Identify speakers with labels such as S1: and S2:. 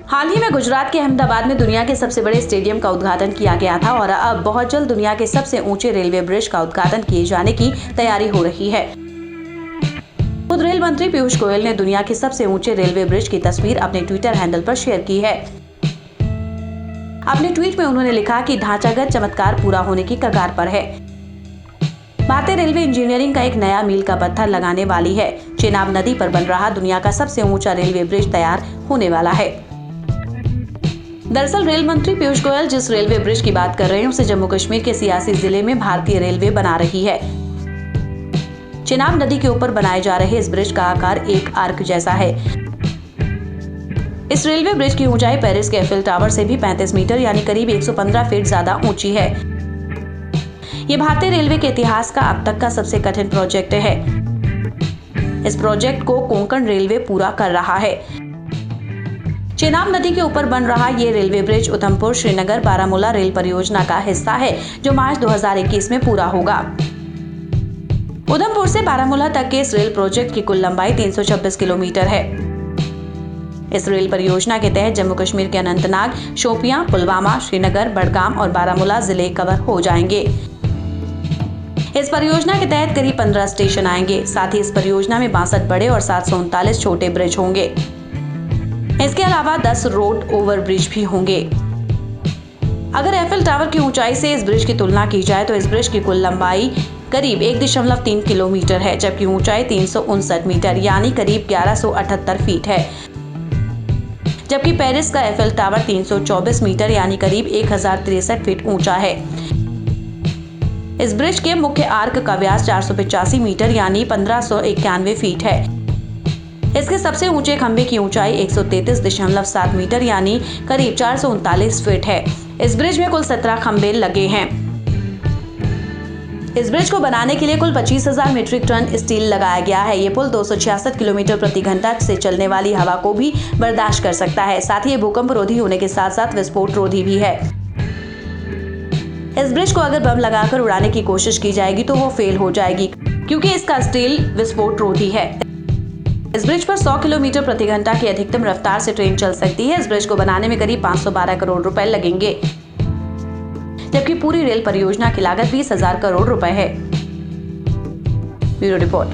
S1: हाल ही में गुजरात के अहमदाबाद में दुनिया के सबसे बड़े स्टेडियम का उद्घाटन किया गया था और अब बहुत जल्द दुनिया के सबसे ऊंचे रेलवे ब्रिज का उद्घाटन किए जाने की तैयारी हो रही है। खुद रेल मंत्री पीयूष गोयल ने दुनिया के सबसे ऊंचे रेलवे ब्रिज की तस्वीर अपने ट्विटर हैंडल पर शेयर की है। अपने ट्वीट में उन्होंने लिखा कि ढांचागत चमत्कार पूरा होने की कगार पर है। भारतीय रेलवे इंजीनियरिंग का एक नया मील का पत्थर लगाने वाली है। चेनाब नदी पर बन रहा दुनिया का सबसे ऊंचा रेलवे ब्रिज तैयार होने वाला है। दरअसल रेल मंत्री पीयूष गोयल जिस रेलवे ब्रिज की बात कर रहे हैं उसे जम्मू कश्मीर के सियासी जिले में भारतीय रेलवे बना रही है। चेनाब नदी के ऊपर बनाए जा रहे इस ब्रिज का आकार एक आर्क जैसा है। इस रेलवे ब्रिज की ऊंचाई पेरिस के एफिल टावर से भी 35 मीटर यानी करीब 115 फीट ज्यादा ऊंची है। ये भारतीय रेलवे के इतिहास का अब तक का सबसे कठिन प्रोजेक्ट है। इस प्रोजेक्ट को कोंकण रेलवे पूरा कर रहा है। चेनाब नदी के ऊपर बन रहा ये railway bridge Udhampur Srinagar Baramulla rail परियोजना का हिस्सा है जो मार्च 2021 में पूरा होगा। उधमपुर से बारामूला तक के इस रेल प्रोजेक्ट की कुल लंबाई 326 किलोमीटर है। इस रेल परियोजना के तहत जम्मू कश्मीर के अनंतनाग, शोपियां, पुलवामा, श्रीनगर, बडगाम और बारामूला जिले कवर हो जाएंगे। इस परियोजना के तहत करीब 15 स्टेशन आएंगे। साथ ही इस परियोजना में 62 बड़े और 739 छोटे ब्रिज होंगे। इसके अलावा 10 रोड ओवर ब्रिज भी होंगे। अगर एफिल टावर की ऊंचाई से इस ब्रिज की तुलना की जाए तो इस ब्रिज की कुल लंबाई करीब 1.3 किलोमीटर है, जबकि ऊंचाई 359 मीटर यानी करीब 1178 फीट है। जबकि पेरिस का एफिल टावर 324 मीटर यानी करीब 1063 फीट ऊंचा है। इस ब्रिज के मुख्य आर्क का व्यास 485 मीटर यानी 1591 फीट है। इसके सबसे ऊंचे खंभे की ऊंचाई 133.7 मीटर यानी करीब 439 फीट है। इस ब्रिज में कुल 17 खंभे लगे हैं। इस ब्रिज को बनाने के लिए कुल 25,000 मीट्रिक टन स्टील लगाया गया है। ये पुल 266 किलोमीटर प्रति घंटा से चलने वाली हवा को भी बर्दाश्त कर सकता है। साथ ही ये भूकंप रोधी होने के साथ साथ विस्फोट रोधी भी है। इस ब्रिज को अगर बम लगाकर उड़ाने की कोशिश की जाएगी तो वो फेल हो जाएगी क्योंकि इसका स्टील विस्फोट रोधी है। इस ब्रिज पर 100 किलोमीटर प्रति घंटा की अधिकतम रफ्तार से ट्रेन चल सकती है। इस ब्रिज को बनाने में करीब 512 करोड़ रुपए लगेंगे, जबकि पूरी रेल परियोजना की लागत 20,000 करोड़ रुपए है। Bureau report.